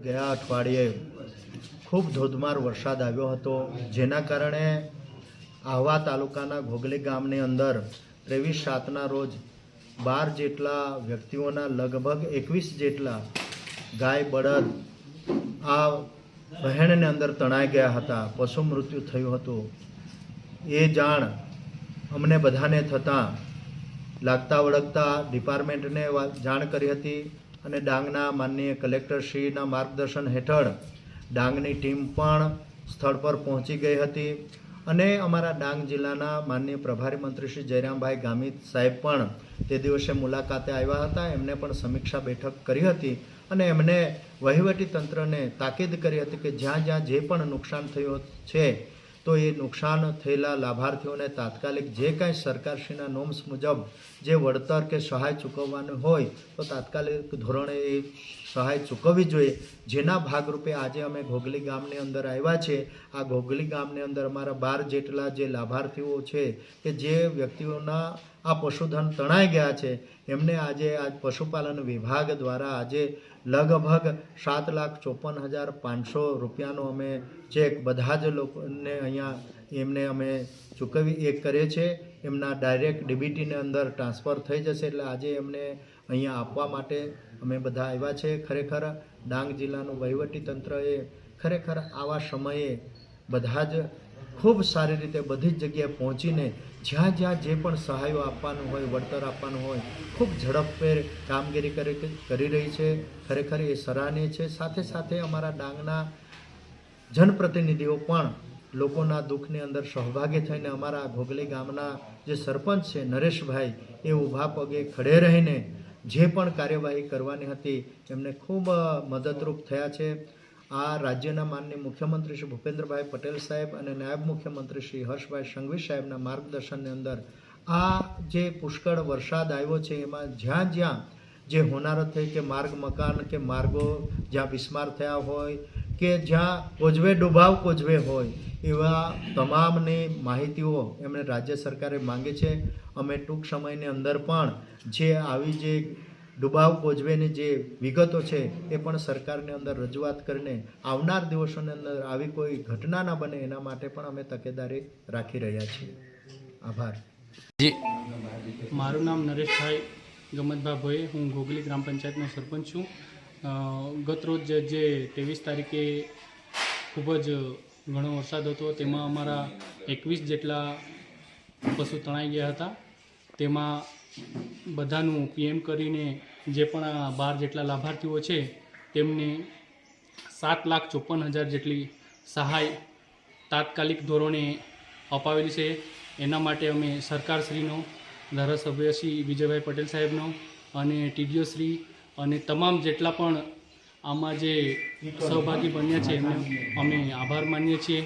ગયા અઠવાડિયે ખૂબ ધોધમાર વરસાદ આવ્યો હતો, જેના કારણે આહવા તાલુકાના ઘોઘલી ગામની અંદર 23/7ના રોજ 12 જેટલા વ્યક્તિઓના લગભગ 21 જેટલા ગાય બળદ આ વહેણની અંદર તણાઈ ગયા હતા, પશુ મૃત્યુ થયું હતું। એ જાણ અમને બધાને થતાં લાગતા વળગતા ડિપાર્ટમેન્ટને જાણ કરી હતી અને ડાંગના માનનીય કલેક્ટરશ્રીના માર્ગદર્શન હેઠળ ડાંગની ટીમ પણ સ્થળ પર પહોંચી ગઈ હતી અને અમારા ડાંગ જિલ્લાના માનનીય પ્રભારી મંત્રી શ્રી જયરામભાઈ ગામિત સાહેબ પણ તે દિવસે મુલાકાતે આવ્યા હતા। એમને પણ સમીક્ષા બેઠક કરી હતી અને એમને વહીવટી તંત્રને તાકીદ કરી હતી કે જ્યાં જ્યાં જે પણ નુકસાન થયું છે તો એ નુકસાન થયેલા લાભાર્થીઓને તાત્કાલિક જે કાંઈ સરકારશ્રીના નોમ્સ મુજબ જે વળતર કે સહાય ચૂકવવાનું હોય તો તાત્કાલિક ધોરણે એ સહાય ચૂકવવી જોઈએ, જેના ભાગરૂપે આજે અમે ઘોઘલી ગામની અંદર આવ્યા છે। આ ઘોઘલી ગામની અંદર અમારા 12 જેટલા જે લાભાર્થીઓ છે કે જે વ્યક્તિઓના આ પશુધન તણાઈ ગયા છે એમને આજે આ પશુપાલન વિભાગ દ્વારા આજે લગભગ 7,54,500 રૂપિયાનો અમે ચેક બધા જ લોકોને અહીંયા એમને અમે ચૂકવી કરીએ છીએ। એમના ડાયરેક્ટ ડીબીટીની અંદર ટ્રાન્સફર થઈ જશે, એટલે આજે એમને અહીંયા આપવા માટે અમે બધા આવ્યા છે। ખરેખર ડાંગ જિલ્લાનું વહીવટી તંત્રએ ખરેખર આવા સમયે બધા જ ખૂબ સારી રીતે બધી જ જગ્યાએ પહોંચીને જ્યાં જ્યાં જે પણ સહાયો આપવાનું હોય, વળતર આપવાનું હોય, ખૂબ ઝડપભેર કામગીરી કરી રહી છે। ખરેખર એ સરાહનીય છે। સાથે સાથે અમારા ડાંગના જનપ્રતિનિધિઓ પણ લોકોના દુઃખની અંદર સહભાગી થઈને અમારા ઘોઘલી ગામના જે સરપંચ છે નરેશભાઈ એ ઊભા પગે ખડે રહીને જે પણ કાર્યવાહી કરવાની હતી એમને ખૂબ મદદરૂપ થયા છે। આ રાજ્યના માનનીય મુખ્યમંત્રી શ્રી ભૂપેન્દ્રભાઈ પટેલ સાહેબ અને નાયબ મુખ્યમંત્રી શ્રી હર્ષભાઈ સંઘવી સાહેબના માર્ગદર્શનની અંદર આ જે પુષ્કળ વરસાદ આવ્યો છે એમાં જ્યાં જ્યાં જે હોનારત થઈ કે માર્ગ મકાન કે માર્ગો જ્યાં બિસ્માર થયા હોય કે જ્યાં કોઝવે ડુબાવ કોઝવે હોય એવા તમામની માહિતીઓ એમણે રાજ્ય સરકારે માંગી છે। અમે ટૂંક સમયની અંદર પણ જે આવી જે ડુબાવ કોઝવેની જે વિગતો છે એ પણ સરકારની અંદર રજૂઆત કરીને આવનાર દિવસોની અંદર આવી કોઈ ઘટના ના બને એના માટે પણ અમે તકેદારી રાખી રહ્યા છીએ। આભાર। જી, મારું નામ નરેશભાઈ ગમતભાઈ ભોઈ, હું ઘોઘલી ગ્રામ પંચાયતનો સરપંચ છું। ગત રોજ જે 23 તારીખે ખૂબ જ ઘણો વરસાદ હતો, તેમાં અમારા 21 જેટલા પશુ તણાઈ ગયા હતા। તેમાં બધાનું પીએમ કરીને જે પણ આ 12 જેટલા લાભાર્થીઓ છે તેમને 7,54,000 જેટલી સહાય તાત્કાલિક ધોરણે અપાવેલી છે। એના માટે અમે સરકારશ્રીનો, ધારાસભ્ય શ્રી વિજયભાઈ પટેલ સાહેબનો અને ટીડીઓ શ્રી અને તમામ જેટલા પણ આમાં જે સહભાગી બન્યા છે એમને અમે આભાર માનીએ છીએ।